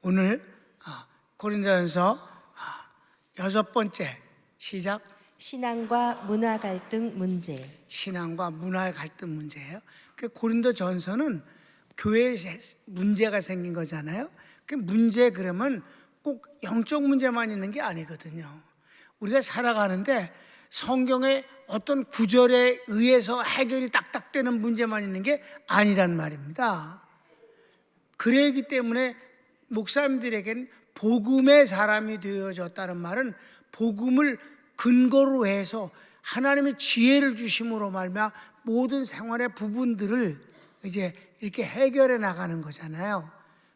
오늘 고린도전서 6번째 시작. 신앙과 문화 갈등 문제. 신앙과 문화의 갈등 문제예요. 그 고린도전서는 교회에 문제가 생긴 거잖아요. 그 문제 그러면 꼭 영적 문제만 있는 게 아니거든요. 우리가 살아가는데 성경의 어떤 구절에 의해서 해결이 딱딱되는 문제만 있는 게 아니란 말입니다. 그러기 때문에 목사님들에게는 복음의 사람이 되어졌다는 말은 복음을 근거로 해서 하나님의 지혜를 주심으로 말미암아 모든 생활의 부분들을 이제 이렇게 해결해 나가는 거잖아요.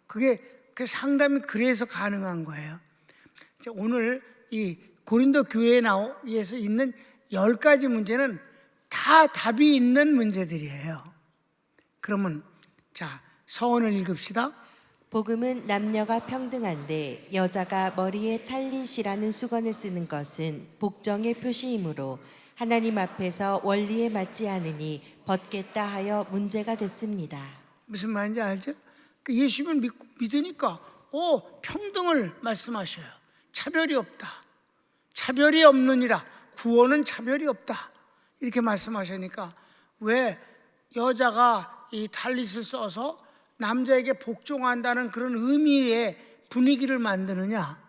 그게 상담이 그래서 가능한 거예요. 오늘 이 고린도 교회에서 있는 10가지 문제는 다 답이 있는 문제들이에요. 그러면 자, 서원을 읽읍시다. 복음은 남녀가 평등한데 여자가 머리에 탈릿이라는 수건을 쓰는 것은 복정의 표시이므로 하나님 앞에서 원리에 맞지 않으니 벗겠다 하여 문제가 됐습니다. 무슨 말인지 알죠? 예수님을 믿으니까 평등을 말씀하셔요. 차별이 없다. 차별이 없느니라. 구원은 차별이 없다. 이렇게 말씀하시니까 왜 여자가 이 탈릿을 써서 남자에게 복종한다는 그런 의미의 분위기를 만드느냐?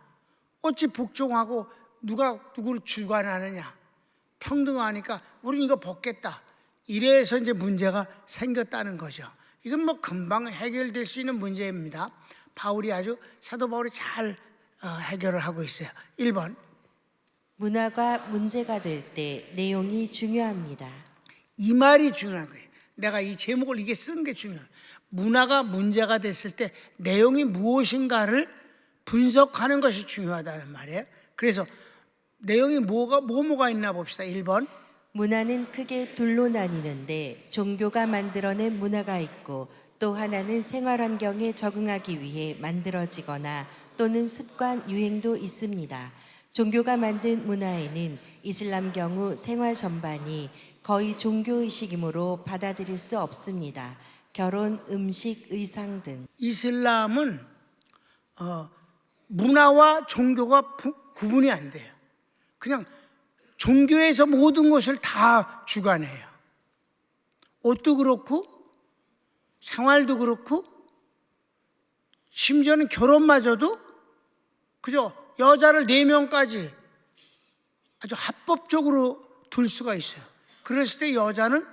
어찌 복종하고 누가 누구를 주관하느냐? 평등하니까 우리는 이거 벗겠다. 이래서 이제 문제가 생겼다는 거죠. 이건 뭐 금방 해결될 수 있는 문제입니다. 사도 바울이 잘 해결을 하고 있어요. 1번. 문화가 문제가 될 때 내용이 중요합니다. 이 말이 중요한 거예요. 내가 이 제목을 이게 쓰는 게 중요해요. 문화가 문제가 됐을 때 내용이 무엇인가를 분석하는 것이 중요하다는 말이에요. 그래서 내용이 뭐가 있나 봅시다. 1번. 문화는 크게 둘로 나뉘는데 종교가 만들어낸 문화가 있고 또 하나는 생활 환경에 적응하기 위해 만들어지거나 또는 습관, 유행도 있습니다. 종교가 만든 문화에는 이슬람 경우 생활 전반이 거의 종교의식이므로 받아들일 수 없습니다. 결혼, 음식, 의상 등. 이슬람은 문화와 종교가 구분이 안 돼요. 그냥 종교에서 모든 것을 다 주관해요. 옷도 그렇고 생활도 그렇고 심지어는 결혼마저도 그죠? 여자를 4명까지 아주 합법적으로 둘 수가 있어요. 그랬을 때 여자는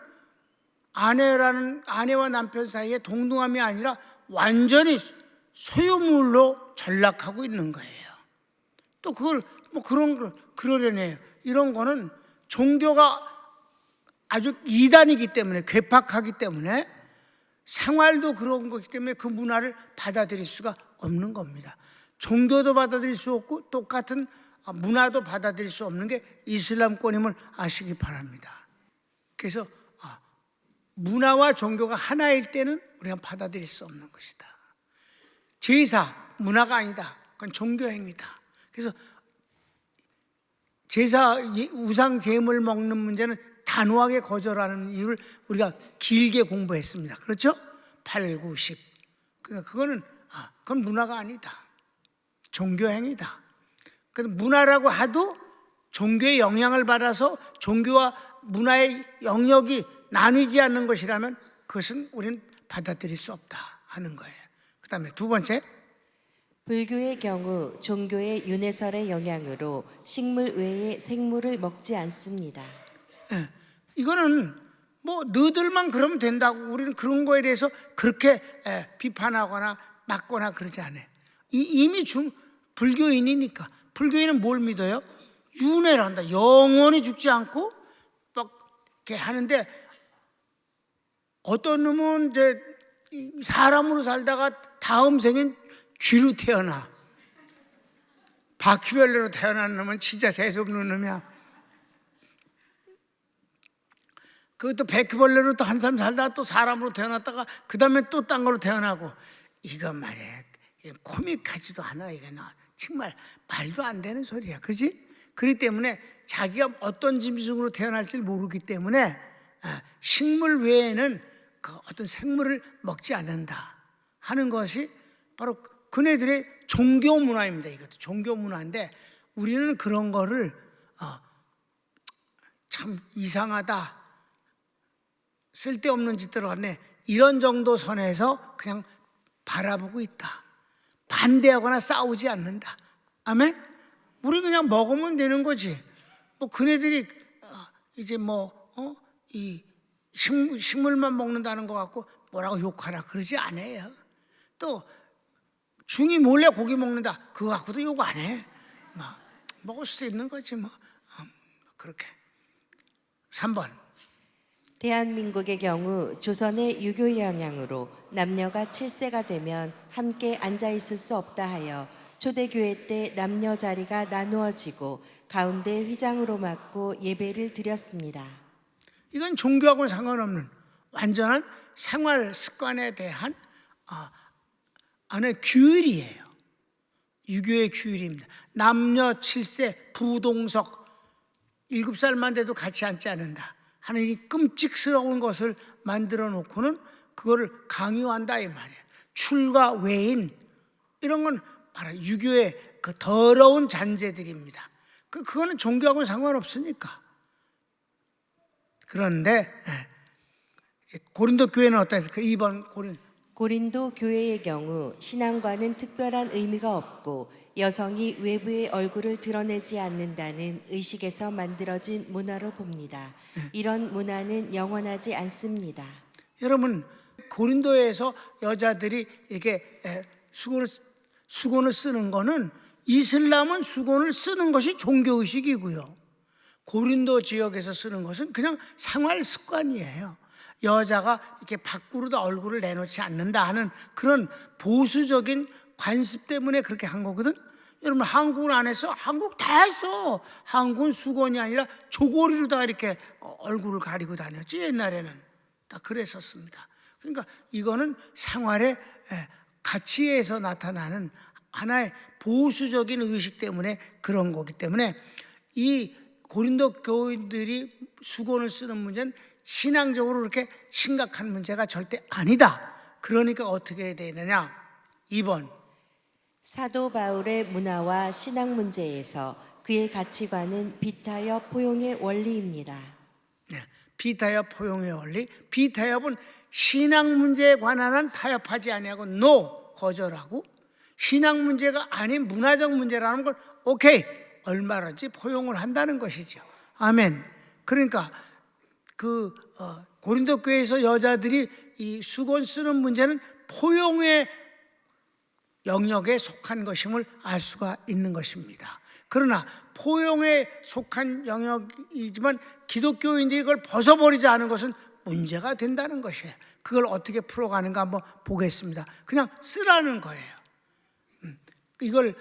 아내와 남편 사이에 동등함이 아니라 완전히 소유물로 전락하고 있는 거예요. 또 그걸 그러려네요. 이런 거는 종교가 아주 이단이기 때문에, 괴팍하기 때문에 생활도 그런 거기 때문에 그 문화를 받아들일 수가 없는 겁니다. 종교도 받아들일 수 없고 똑같은 문화도 받아들일 수 없는 게 이슬람권임을 아시기 바랍니다. 그래서 문화와 종교가 하나일 때는 우리가 받아들일 수 없는 것이다. 제사, 문화가 아니다. 그건 종교행위다. 그래서 제사, 우상 제물 먹는 문제는 단호하게 거절하는 이유를 우리가 길게 공부했습니다. 그렇죠? 8, 9, 10. 그러니까 그건 문화가 아니다. 종교행위다. 문화라고 하도 종교의 영향을 받아서 종교와 문화의 영역이 나뉘지 않는 것이라면 그것은 우리는 받아들일 수 없다 하는 거예요. 그 다음에 2번째. 불교의 경우 종교의 윤회설의 영향으로 식물 외에 생물을 먹지 않습니다. 이거는 너희들만 그러면 된다고 우리는 그런 거에 대해서 그렇게 비판하거나 막거나 그러지 않아요. 이미 불교인이니까. 불교인은 뭘 믿어요? 윤회를 한다. 영원히 죽지 않고 이렇게 하는데 어떤 놈은 이제 사람으로 살다가 다음 생엔 쥐로 태어나. 바퀴벌레로 태어난 놈은 진짜 재수없는 놈이야. 그것도 바퀴벌레로 또 한 사람 살다가 또 사람으로 태어났다가 그 다음에 또 딴 걸로 태어나고. 이거 말이야. 코믹하지도 않아. 이게 정말 말도 안 되는 소리야. 그지? 그렇기 때문에 자기가 어떤 짐승으로 태어날지 모르기 때문에 식물 외에는 어떤 생물을 먹지 않는다 하는 것이 바로 그네들의 종교 문화입니다. 이것도 종교 문화인데 우리는 그런 거를 참 이상하다, 쓸데없는 짓들을 하네, 이런 정도 선에서 그냥 바라보고 있다. 반대하거나 싸우지 않는다. 아멘? 우리 그냥 먹으면 되는 거지. 뭐 그네들이 이제 이 식물만 먹는다는 것 같고 뭐라고 욕하라 그러지 않아요. 또 중이 몰래 고기 먹는다 그거 갖고도 욕 안 해. 먹을 수도 있는 거지 뭐. 그렇게. 3번. 대한민국의 경우 조선의 유교 영향으로 남녀가 7세가 되면 함께 앉아 있을 수 없다 하여 초대교회 때 남녀 자리가 나누어지고 가운데 휘장으로 맞고 예배를 드렸습니다. 이건 종교하고는 상관없는 완전한 생활 습관에 대한 안의 규율이에요. 유교의 규율입니다. 남녀 7세 부동석 7살만 돼도 같이 앉지 않는다 하는 이 끔찍스러운 것을 만들어 놓고는 그거를 강요한다 이 말이에요. 출가 외인 이런 건 바로 유교의 그 더러운 잔재들입니다. 그거는 종교하고는 상관없으니까. 그런데 고린도 교회는 어떠했을까? 2번 고린도 교회의 경우 신앙과는 특별한 의미가 없고 여성이 외부의 얼굴을 드러내지 않는다는 의식에서 만들어진 문화로 봅니다. 이런 문화는 영원하지 않습니다. 여러분 고린도에서 여자들이 이렇게 수건을 쓰는 거는 이슬람은 수건을 쓰는 것이 종교의식이고요. 고린도 지역에서 쓰는 것은 그냥 생활 습관이에요. 여자가 이렇게 밖으로도 얼굴을 내놓지 않는다 하는 그런 보수적인 관습 때문에 그렇게 한 거거든. 여러분 한국은 안 했어? 한국 다 했어. 한국은 수건이 아니라 조고리로다가 이렇게 얼굴을 가리고 다녔지. 옛날에는 다 그랬었습니다. 그러니까 이거는 생활의 가치에서 나타나는 하나의 보수적인 의식 때문에 그런 거기 때문에 이 고린도 교인들이 수건을 쓰는 문제는 신앙적으로 그렇게 심각한 문제가 절대 아니다. 그러니까 어떻게 해야 되느냐? 2번. 사도 바울의 문화와 신앙 문제에서 그의 가치관은 비타협 포용의 원리입니다. 네, 비타협 포용의 원리. 비타협은 신앙 문제에 관한 한 타협하지 아니하고 NO 거절하고, 신앙 문제가 아닌 문화적 문제라는 걸 오케이 얼마든지 포용을 한다는 것이죠. 아멘. 그러니까 고린도 교회에서 여자들이 이 수건 쓰는 문제는 포용의 영역에 속한 것임을 알 수가 있는 것입니다. 그러나 포용에 속한 영역이지만 기독교인들이 이걸 벗어버리지 않은 것은 문제가 된다는 것이에요. 그걸 어떻게 풀어가는가 한번 보겠습니다. 그냥 쓰라는 거예요. 이걸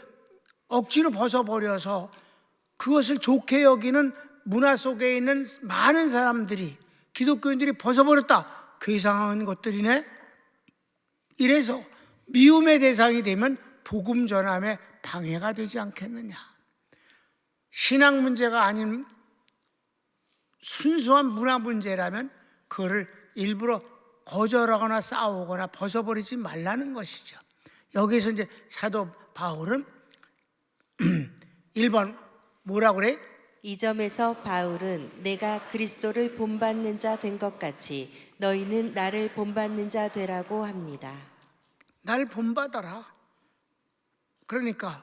억지로 벗어버려서 그것을 좋게 여기는 문화 속에 있는 많은 사람들이, 기독교인들이 벗어버렸다, 괴상한 것들이네. 이래서 미움의 대상이 되면 복음 전함에 방해가 되지 않겠느냐. 신앙 문제가 아닌 순수한 문화 문제라면 그거를 일부러 거절하거나 싸우거나 벗어버리지 말라는 것이죠. 여기서 이제 사도 바울은 1번 뭐라고 그래? 이 점에서 바울은 내가 그리스도를 본받는 자 된 것 같이 너희는 나를 본받는 자 되라고 합니다. 날 본받아라. 그러니까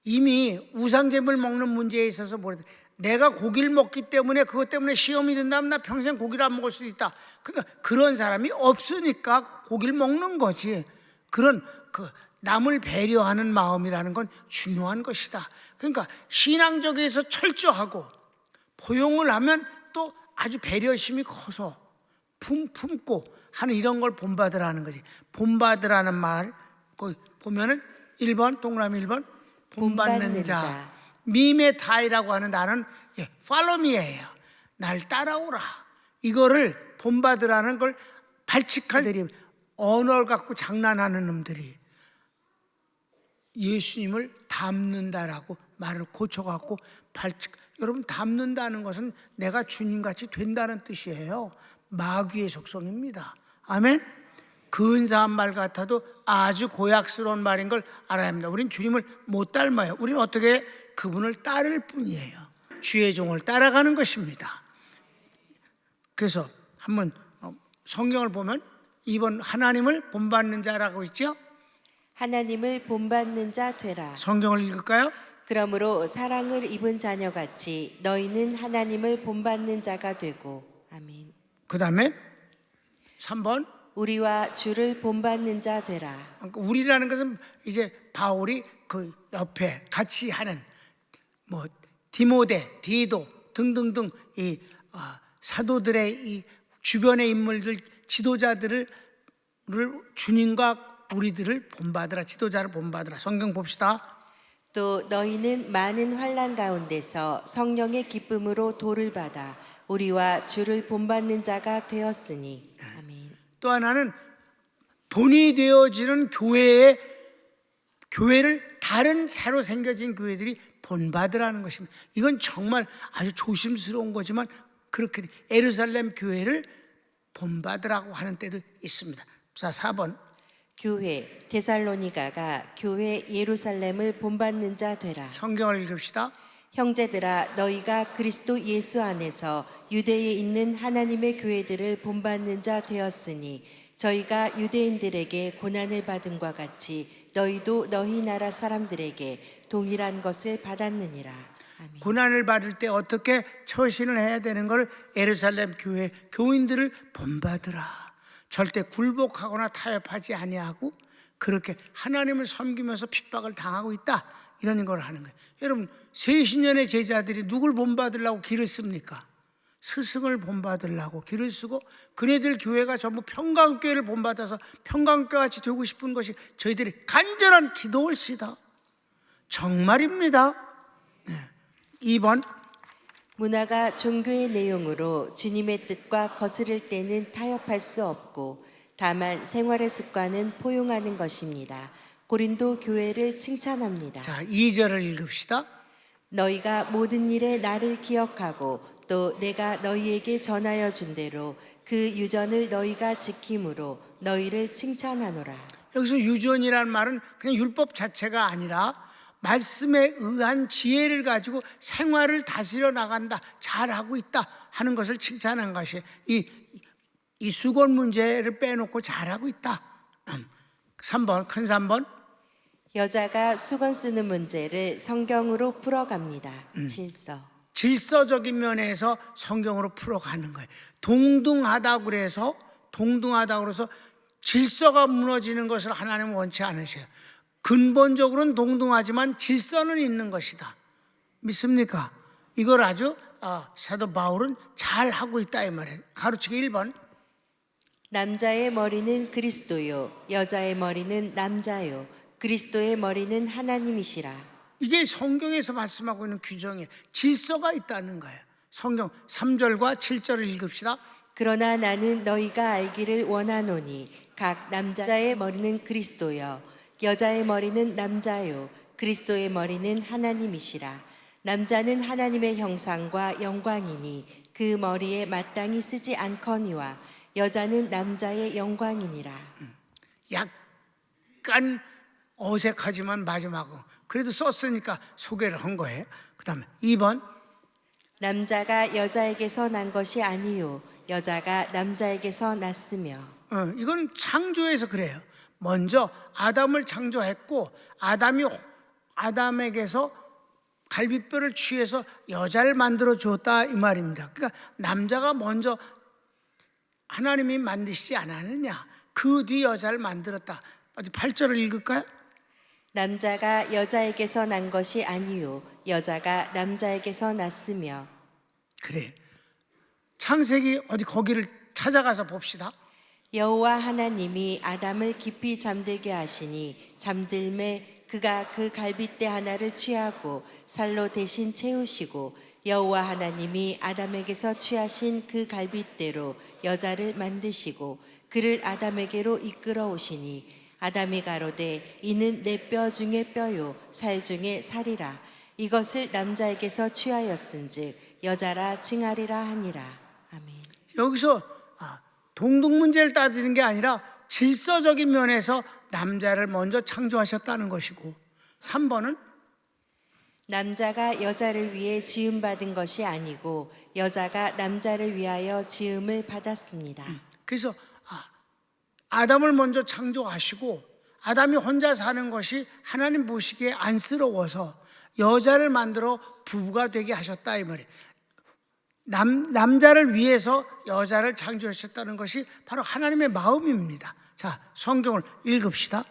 이미 우상제물 먹는 문제에 있어서 내가 고기를 먹기 때문에 그것 때문에 시험이 된다면 나 평생 고기를 안 먹을 수도 있다. 그러니까 그런 사람이 없으니까 고기를 먹는 거지. 그런 남을 배려하는 마음이라는 건 중요한 것이다. 그러니까 신앙적에서 철저하고 포용을 하면 또 아주 배려심이 커서 품고 하는 이런 걸 본받으라는 거지. 본받으라는 말 보면은 1번 동그라미 1번 본받는 자. 미메타이라고 하는 단어는 팔로미예요. 날 따라오라. 이거를 본받으라는 걸 발칙할 들이 언어를 갖고 장난하는 놈들이 예수님을 닮는다라고 말을 고쳐갖고 여러분 닮는다는 것은 내가 주님같이 된다는 뜻이에요. 마귀의 속성입니다. 아멘. 근사한 말 같아도 아주 고약스러운 말인 걸 알아야 합니다. 우린 주님을 못 닮아요. 우리는 어떻게 그분을 따를 뿐이에요. 주의 종을 따라가는 것입니다. 그래서 한번 성경을 보면 2번 하나님을 본받는 자라고 있죠. 하나님을 본받는 자 되라. 성경을 읽을까요? 그러므로 사랑을 입은 자녀같이 너희는 하나님을 본받는 자가 되고. 아멘. 그 다음에 3번 우리와 주를 본받는 자 되라. 그러니까 우리라는 것은 이제 바울이 그 옆에 같이 하는 뭐 디모데, 디도 등등등 이 사도들의 이 주변의 인물들, 지도자들을 주님과 우리들을 본받으라, 지도자를 본받으라. 성경 봅시다. 또 너희는 많은 환난 가운데서 성령의 기쁨으로 도를 받아 우리와 주를 본받는 자가 되었으니. 아멘. 또 하나는 본이 되어지는 교회를 다른 새로 생겨진 교회들이 본받으라는 것입니다. 이건 정말 아주 조심스러운 거지만 그렇게 예루살렘 교회를 본받으라고 하는 때도 있습니다. 자, 4번 교회 데살로니가가 교회 예루살렘을 본받는 자 되라. 성경을 읽읍시다. 형제들아 너희가 그리스도 예수 안에서 유대에 있는 하나님의 교회들을 본받는 자 되었으니 저희가 유대인들에게 고난을 받음과 같이 너희도 너희 나라 사람들에게 동일한 것을 받았느니라. 아멘. 고난을 받을 때 어떻게 처신을 해야 되는 걸 예루살렘 교회 교인들을 본받으라. 절대 굴복하거나 타협하지 아니하고 그렇게 하나님을 섬기면서 핍박을 당하고 있다, 이런 걸 하는 거예요. 여러분, 세신년의 제자들이 누굴 본받으려고 길을 씁니까? 스승을 본받으려고 길을 쓰고, 그네들 교회가 전부 평강교회를 본받아서 평강교회같이 되고 싶은 것이 저희들이 간절한 기도일시다. 정말입니다. 2번 문화가 종교의 내용으로 주님의 뜻과 거스를 때는 타협할 수 없고 다만 생활의 습관은 포용하는 것입니다. 고린도 교회를 칭찬합니다. 자, 2절을 읽읍시다. 너희가 모든 일에 나를 기억하고 또 내가 너희에게 전하여 준 대로 그 유전을 너희가 지킴으로 너희를 칭찬하노라. 여기서 유전이라는 말은 그냥 율법 자체가 아니라 말씀에 의한 지혜를 가지고 생활을 다스려 나간다, 잘하고 있다 하는 것을 칭찬한 것이에요. 이 수건 문제를 빼놓고 잘하고 있다. 3번, 큰 3번. 여자가 수건 쓰는 문제를 성경으로 풀어갑니다. 질서적인 면에서 성경으로 풀어가는 거예요. 동등하다고 그래서 질서가 무너지는 것을 하나님은 원치 않으셔요. 근본적으로는 동등하지만 질서는 있는 것이다. 믿습니까? 이걸 아주 사도 바울은 잘 하고 있다 이 말이에요. 가로치기 1번. 남자의 머리는 그리스도요 여자의 머리는 남자요 그리스도의 머리는 하나님이시라. 이게 성경에서 말씀하고 있는 규정이에요. 질서가 있다는 거예요. 성경 3절과 7절을 읽읍시다. 그러나 나는 너희가 알기를 원하노니 각 남자의 머리는 그리스도요 여자의 머리는 남자요 그리스도의 머리는 하나님이시라. 남자는 하나님의 형상과 영광이니 그 머리에 마땅히 쓰지 않거니와 여자는 남자의 영광이니라. 약간 어색하지만 마지막으로 그래도 썼으니까 소개를 한 거예요. 그 다음에 2번. 남자가 여자에게서 난 것이 아니요 여자가 남자에게서 났으며. 이건 창조에서 그래요. 먼저 아담을 창조했고 아담에게서 갈비뼈를 취해서 여자를 만들어 주었다 이 말입니다. 그러니까 남자가 먼저 하나님이 만드시지 않았느냐, 그 뒤 여자를 만들었다. 8절을 읽을까요? 남자가 여자에게서 난 것이 아니요 여자가 남자에게서 났으며. 그래. 창세기 어디 거기를 찾아가서 봅시다. 여호와 하나님이 아담을 깊이 잠들게 하시니 잠들매 그가 그 갈빗대 하나를 취하고 살로 대신 채우시고 여호와 하나님이 아담에게서 취하신 그 갈빗대로 여자를 만드시고 그를 아담에게로 이끌어 오시니 아담이 가로되 이는 내 뼈 중에 뼈요 살 중에 살이라. 이것을 남자에게서 취하였은즉 여자라 칭하리라 하니라. 아멘. 여기서 동등 문제를 따지는 게 아니라 질서적인 면에서 남자를 먼저 창조하셨다는 것이고, 3번은 남자가 여자를 위해 지음받은 것이 아니고 여자가 남자를 위하여 지음을 받았습니다. 그래서 아담을 먼저 창조하시고 아담이 혼자 사는 것이 하나님 보시기에 안쓰러워서 여자를 만들어 부부가 되게 하셨다 이 말이에요. 남자를 위해서 여자를 창조하셨다는 것이 바로 하나님의 마음입니다. 자, 성경을 읽읍시다.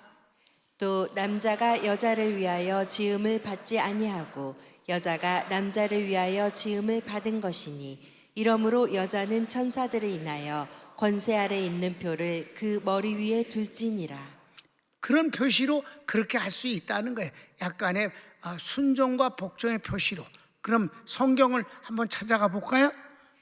또 남자가 여자를 위하여 지음을 받지 아니하고 여자가 남자를 위하여 지음을 받은 것이니 이러므로 여자는 천사들을 인하여 권세 아래 있는 표를 그 머리 위에 둘지니라. 그런 표시로 그렇게 할 수 있다는 거예요. 약간의 순종과 복종의 표시로. 그럼 성경을 한번 찾아가 볼까요?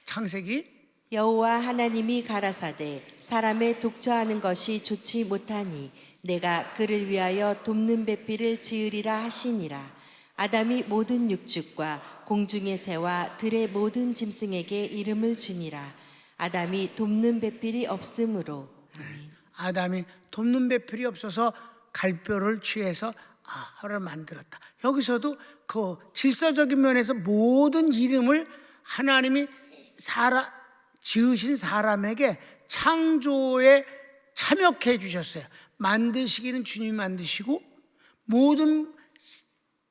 창세기 여호와 하나님이 가라사대 사람을 독처하는 것이 좋지 못하니 내가 그를 위하여 돕는 배필을 지으리라 하시니라. 아담이 모든 육축과 공중의 새와 들의 모든 짐승에게 이름을 주니라. 아담이 돕는 배필이 없으므로. 아멘. 아담이 돕는 배필이 없어서 갈뼈를 취해서 하를 만들었다. 여기서도 그 질서적인 면에서 모든 이름을 하나님이 지으신 사람에게 창조에 참여해 주셨어요. 만드시기는 주님이 만드시고 모든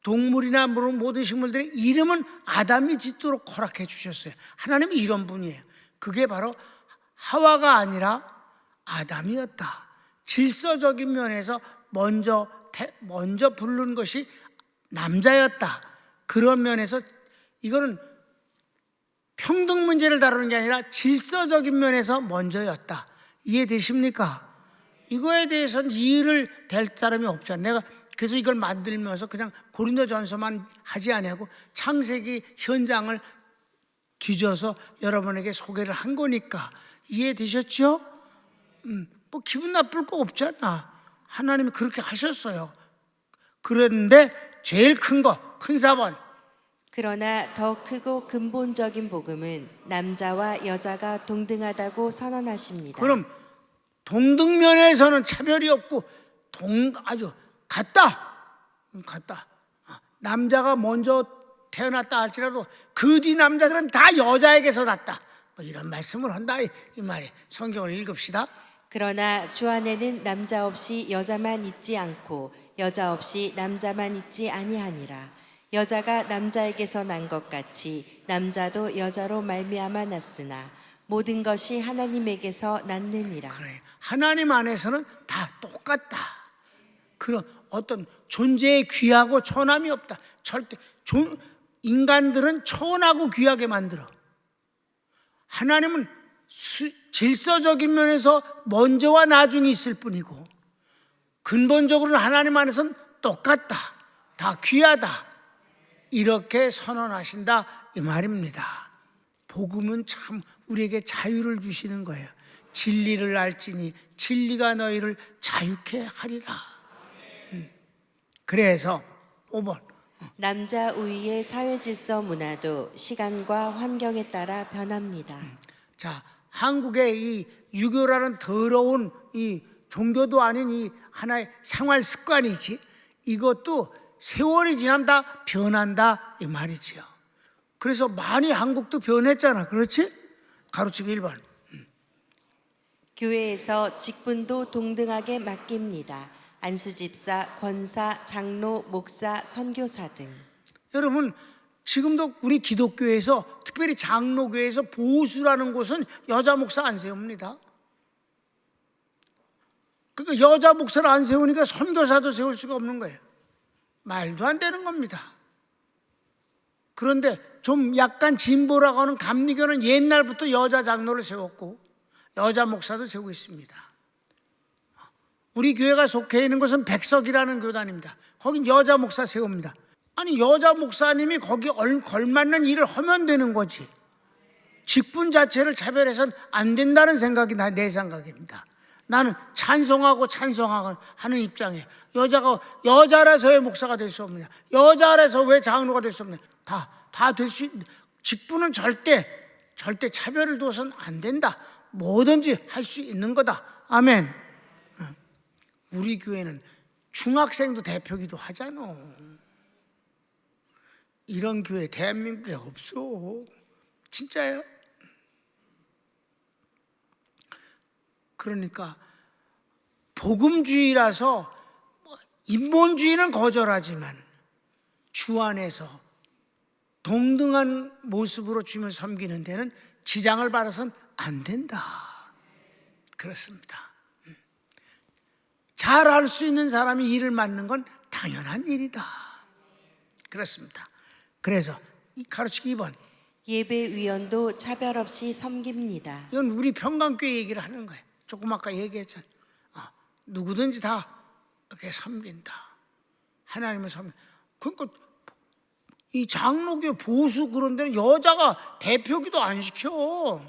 동물이나 모든 식물들의 이름은 아담이 짓도록 허락해 주셨어요. 하나님이 이런 분이에요. 그게 바로 하와가 아니라 아담이었다. 질서적인 면에서 먼저 부른 것이 남자였다. 그런 면에서 이거는 평등 문제를 다루는 게 아니라 질서적인 면에서 먼저였다. 이해되십니까? 이거에 대해서는 이의를 댈 사람이 없잖아요. 내가 그래서 이걸 만들면서 그냥 고린도전서만 하지 아니하고 창세기 현장을 뒤져서 여러분에게 소개를 한 거니까 이해되셨죠? 뭐 기분 나쁠 거 없잖아. 하나님이 그렇게 하셨어요. 그런데 제일 큰 4번. 그러나 더 크고 근본적인 복음은 남자와 여자가 동등하다고 선언하십니다. 그럼 동등면에서는 차별이 없고 아주 같다. 남자가 먼저 태어났다 할지라도 그 뒤 남자들은 다 여자에게서 났다. 뭐 이런 말씀을 한다 이 말이에요. 성경을 읽읍시다. 그러나 주 안에는 남자 없이 여자만 있지 않고 여자 없이 남자만 있지 아니하니라. 여자가 남자에게서 난 것 같이 남자도 여자로 말미암아 났으나 모든 것이 하나님에게서 났느니라. 그래. 하나님 안에서는 다 똑같다. 그런 어떤 존재에 귀하고 초남이 없다. 절대 인간들은 초원하고 귀하게 만들어. 하나님은 질서적인 면에서 먼저와 나중에 있을 뿐이고 근본적으로는 하나님 안에서는 똑같다. 다 귀하다. 이렇게 선언하신다 이 말입니다. 복음은 참 우리에게 자유를 주시는 거예요. 진리를 알지니 진리가 너희를 자유케 하리라. 그래서 5번 남자 우위의 사회 질서 문화도 시간과 환경에 따라 변합니다. 자, 한국의 이 유교라는 더러운 이 종교도 아닌 이 하나의 생활 습관이지 이것도 세월이 지나면 다 변한다 이 말이지요. 그래서 많이 한국도 변했잖아. 그렇지? 가로치기 1번. 교회에서 직분도 동등하게 맡깁니다. 안수집사, 권사, 장로, 목사, 선교사 등. 여러분 지금도 우리 기독교에서 특별히 장로교에서 보수라는 곳은 여자 목사 안 세웁니다. 그러니까 여자 목사를 안 세우니까 선교사도 세울 수가 없는 거예요. 말도 안 되는 겁니다. 그런데 좀 약간 진보라고 하는 감리교는 옛날부터 여자 장로를 세웠고 여자 목사도 세우고 있습니다. 우리 교회가 속해 있는 것은 백석이라는 교단입니다. 거긴 여자 목사 세웁니다. 아니 여자 목사님이 거기 걸맞는 일을 하면 되는 거지. 직분 자체를 차별해서는 안 된다는 생각이 내 생각입니다. 나는 찬송하고 하는 입장이에요. 여자라서 왜 목사가 될 수 없느냐? 여자라서 왜 장로가 될 수 없느냐? 다 될 수 있는 직분은 절대 차별을 둬서는 안 된다. 뭐든지 할 수 있는 거다. 아멘. 우리 교회는 중학생도 대표기도 하잖아. 이런 교회 대한민국에 없어. 진짜예요. 그러니까 복음주의라서 인본주의는 거절하지만 주 안에서 동등한 모습으로 주님을 섬기는 데는 지장을 받아서는 안 된다. 그렇습니다. 잘 할 수 있는 사람이 일을 맡는 건 당연한 일이다. 그렇습니다. 그래서 이 가르치기 2번, 예배위원도 차별 없이 섬깁니다. 이건 우리 평강교회 얘기를 하는 거예요. 조금 아까 얘기했잖아요. 누구든지 다 이렇게 섬긴다. 하나님을 섬긴다. 그러니까 이 장로교 보수 그런 데는 여자가 대표기도 안 시켜.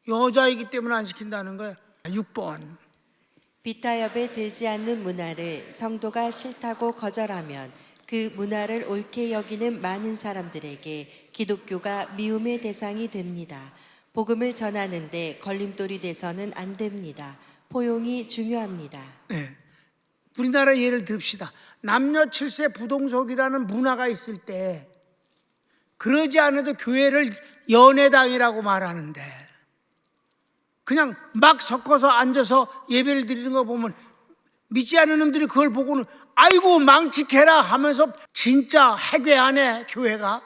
여자이기 때문에 안 시킨다는 거예요. 6번, 비타협에 들지 않는 문화를 성도가 싫다고 거절하면 그 문화를 옳게 여기는 많은 사람들에게 기독교가 미움의 대상이 됩니다. 복음을 전하는데 걸림돌이 돼서는 안 됩니다. 포용이 중요합니다. 네. 우리나라 예를 듭시다. 남녀 7세 부동석이라는 문화가 있을 때 그러지 않아도 교회를 연애당이라고 말하는데 그냥 막 섞어서 앉아서 예배를 드리는 거 보면 믿지 않는 놈들이 그걸 보고는 아이고 망치해라 하면서 진짜 해괴하네 교회가.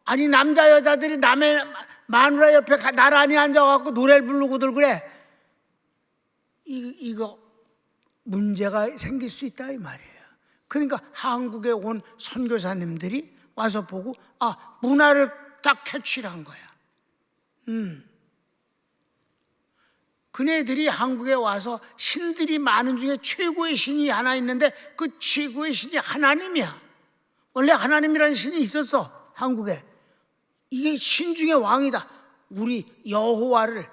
아니 남자 여자들이 남의 마누라 옆에 나란히 앉아갖고 노래를 부르고들 그래. 이거 문제가 생길 수 있다 이 말이에요. 그러니까 한국에 온 선교사님들이 와서 보고 문화를 딱 캐치를 한 거야. 그네들이 한국에 와서 신들이 많은 중에 최고의 신이 하나 있는데 그 최고의 신이 하나님이야. 원래 하나님이라는 신이 있었어 한국에. 이게 신 중에 왕이다. 우리 여호와를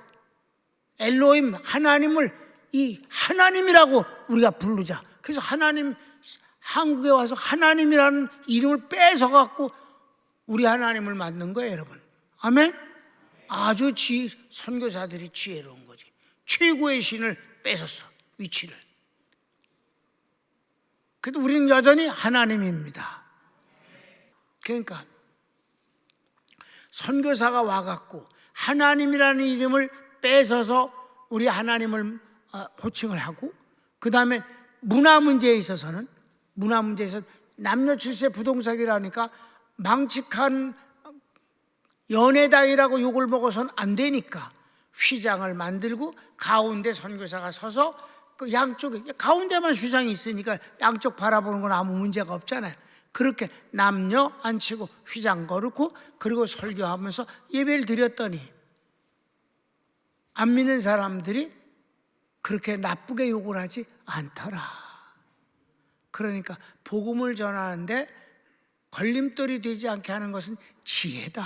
엘로힘 하나님을 이 하나님이라고 우리가 부르자. 그래서 하나님 한국에 와서 하나님이라는 이름을 뺏어 갖고 우리 하나님을 만든 거예요, 여러분. 아멘. 아주 선교사들이 지혜로운 거지. 최고의 신을 뺏었어, 위치를. 그래도 우리는 여전히 하나님입니다. 그러니까 선교사가 와갖고 하나님이라는 이름을 뺏어서 우리 하나님을 호칭을 하고, 그 다음에 문화 문제에 있어서는 남녀 7세 부동석이라니까 망측한 연애당이라고 욕을 먹어서는 안 되니까 휘장을 만들고 가운데 선교사가 서서 그 양쪽에 가운데만 휘장이 있으니까 양쪽 바라보는 건 아무 문제가 없잖아요. 그렇게 남녀 안 치고 휘장 걸고 그리고 설교하면서 예배를 드렸더니 안 믿는 사람들이 그렇게 나쁘게 욕을 하지 않더라. 그러니까 복음을 전하는데 걸림돌이 되지 않게 하는 것은 지혜다.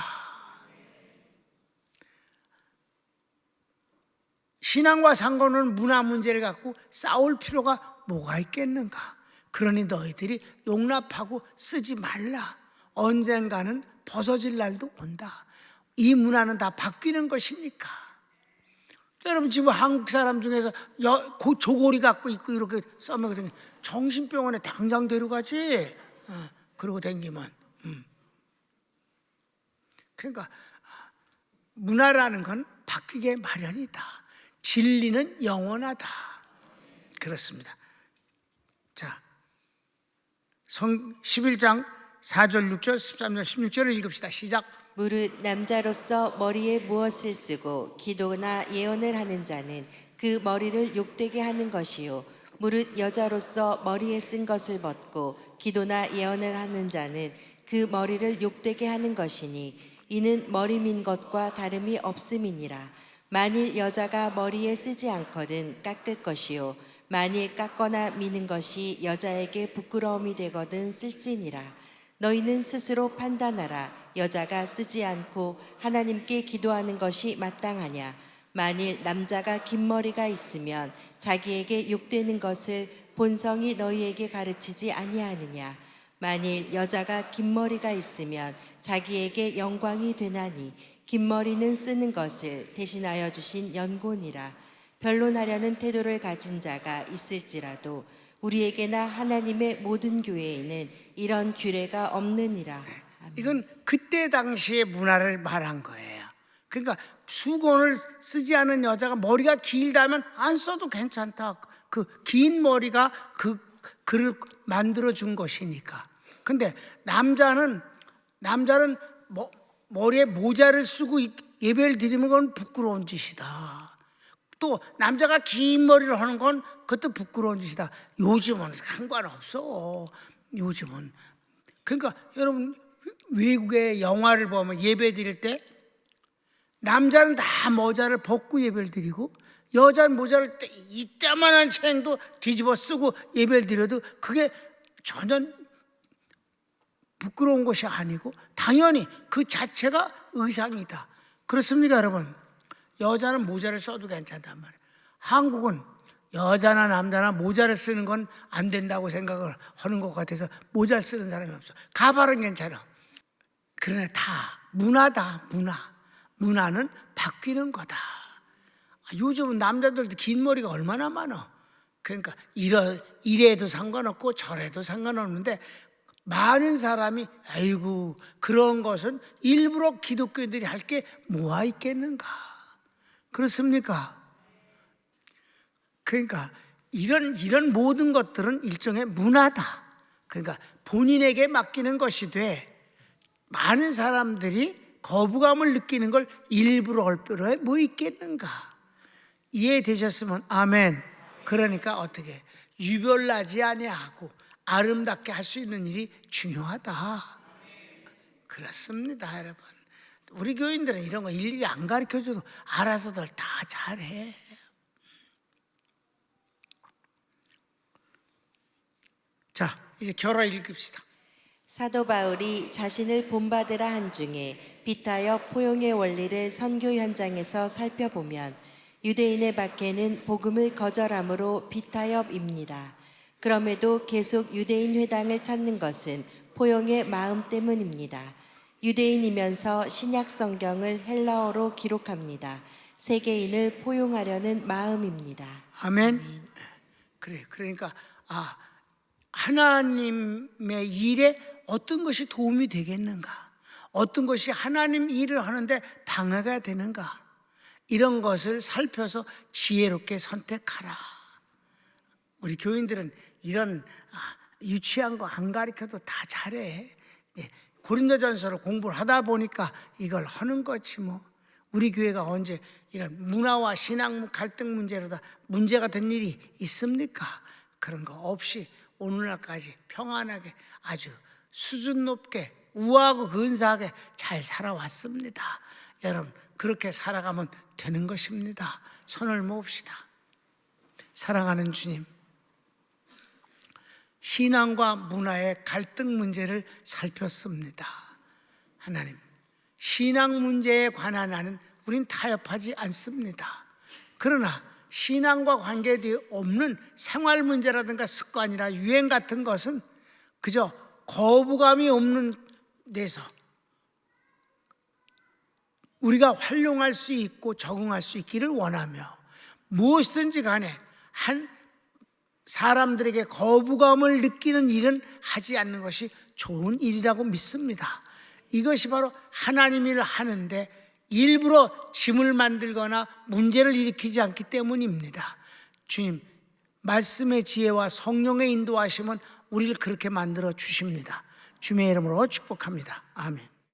신앙과 상관없는 문화 문제를 갖고 싸울 필요가 뭐가 있겠는가. 그러니 너희들이 용납하고 쓰지 말라. 언젠가는 벗어질 날도 온다. 이 문화는 다 바뀌는 것이니까. 여러분 지금 한국 사람 중에서 조고리 갖고 있고 이렇게 써먹거든요. 정신병원에 당장 데려가지. 그러고 댕기면. 그러니까 문화라는 건 바뀌게 마련이다. 진리는 영원하다. 그렇습니다. 자, 11장 4절 6절 13절 16절을 읽읍시다. 시작. 무릇 남자로서 머리에 무엇을 쓰고 기도나 예언을 하는 자는 그 머리를 욕되게 하는 것이요 무릇 여자로서 머리에 쓴 것을 벗고 기도나 예언을 하는 자는 그 머리를 욕되게 하는 것이니 이는 머리 민 것과 다름이 없음이니라. 만일 여자가 머리에 쓰지 않거든 깎을 것이요 만일 깎거나 미는 것이 여자에게 부끄러움이 되거든 쓸지니라. 너희는 스스로 판단하라. 여자가 쓰지 않고 하나님께 기도하는 것이 마땅하냐. 만일 남자가 긴 머리가 있으면 자기에게 욕되는 것을 본성이 너희에게 가르치지 아니하느냐. 만일 여자가 긴 머리가 있으면 자기에게 영광이 되나니 긴 머리는 쓰는 것을 대신하여 주신 연고니라. 변론하려는 태도를 가진 자가 있을지라도 우리에게나 하나님의 모든 교회에는 이런 규례가 없느니라. 아멘. 이건 그때 당시의 문화를 말한 거예요. 그러니까 수건을 쓰지 않은 여자가 머리가 길다면 안 써도 괜찮다. 그 긴 머리가 그를 만들어 준 것이니까. 근데 남자는 머리에 모자를 쓰고 예배를 드리는 건 부끄러운 짓이다. 또 남자가 긴 머리를 하는 건 그것도 부끄러운 짓이다. 요즘은 상관없어. 요즘은. 그러니까 여러분 외국의 영화를 보면 예배 드릴 때 남자는 다 모자를 벗고 예배를 드리고 여자는 모자를 이따만한 챙도 뒤집어 쓰고 예배를 드려도 그게 전혀 부끄러운 것이 아니고 당연히 그 자체가 의상이다. 그렇습니까 여러분? 여자는 모자를 써도 괜찮단 말이에요. 한국은 여자나 남자나 모자를 쓰는 건 안 된다고 생각을 하는 것 같아서 모자 쓰는 사람이 없어. 가발은 괜찮아. 그러나 다 문화다. 문화는 바뀌는 거다. 요즘은 남자들도 긴 머리가 얼마나 많아. 그러니까 이래도 상관없고 저래도 상관없는데 많은 사람이 아이고 그런 것은 일부러 기독교인들이 할 게 뭐가 있겠는가. 그렇습니까? 그러니까 이런 모든 것들은 일종의 문화다. 그러니까 본인에게 맡기는 것이 돼 많은 사람들이 거부감을 느끼는 걸 일부러 할 필요에 뭐 있겠는가. 이해되셨으면 아멘. 그러니까 어떻게 유별나지 아니하고 아름답게 할 수 있는 일이 중요하다. 그렇습니다 여러분. 우리 교인들은 이런 거 일일이 안 가르쳐줘도 알아서들 다 잘해. 자 이제 결혼 읽읍시다. 사도 바울이 자신을 본받으라 한 중에 비타협 포용의 원리를 선교 현장에서 살펴보면 유대인의 밖에는 복음을 거절함으로 비타협입니다. 그럼에도 계속 유대인 회당을 찾는 것은 포용의 마음 때문입니다. 유대인이면서 신약 성경을 헬라어로 기록합니다. 세계인을 포용하려는 마음입니다. 아멘. 그래. 그러니까 하나님의 일에 어떤 것이 도움이 되겠는가? 어떤 것이 하나님 일을 하는데 방해가 되는가? 이런 것을 살펴서 지혜롭게 선택하라. 우리 교인들은 이런 유치한 거 안 가르쳐도 다 잘해. 고린도전서를 공부를 하다 보니까 이걸 하는 거지 뭐. 우리 교회가 언제 이런 문화와 신앙 갈등 문제로다 문제가 된 일이 있습니까? 그런 거 없이 오늘날까지 평안하게 아주 수준 높게 우아하고 근사하게 잘 살아왔습니다. 여러분 그렇게 살아가면 되는 것입니다. 손을 모읍시다. 사랑하는 주님, 신앙과 문화의 갈등 문제를 살폈습니다. 하나님, 신앙 문제에 관한 한은 우린 타협하지 않습니다. 그러나 신앙과 관계되어 없는 생활 문제라든가 습관이나 유행 같은 것은 그저 거부감이 없는 데서 우리가 활용할 수 있고 적응할 수 있기를 원하며 무엇이든지 간에 한 사람들에게 거부감을 느끼는 일은 하지 않는 것이 좋은 일이라고 믿습니다. 이것이 바로 하나님 일을 하는데 일부러 짐을 만들거나 문제를 일으키지 않기 때문입니다. 주님, 말씀의 지혜와 성령의 인도하심은 우리를 그렇게 만들어 주십니다. 주님의 이름으로 축복합니다. 아멘.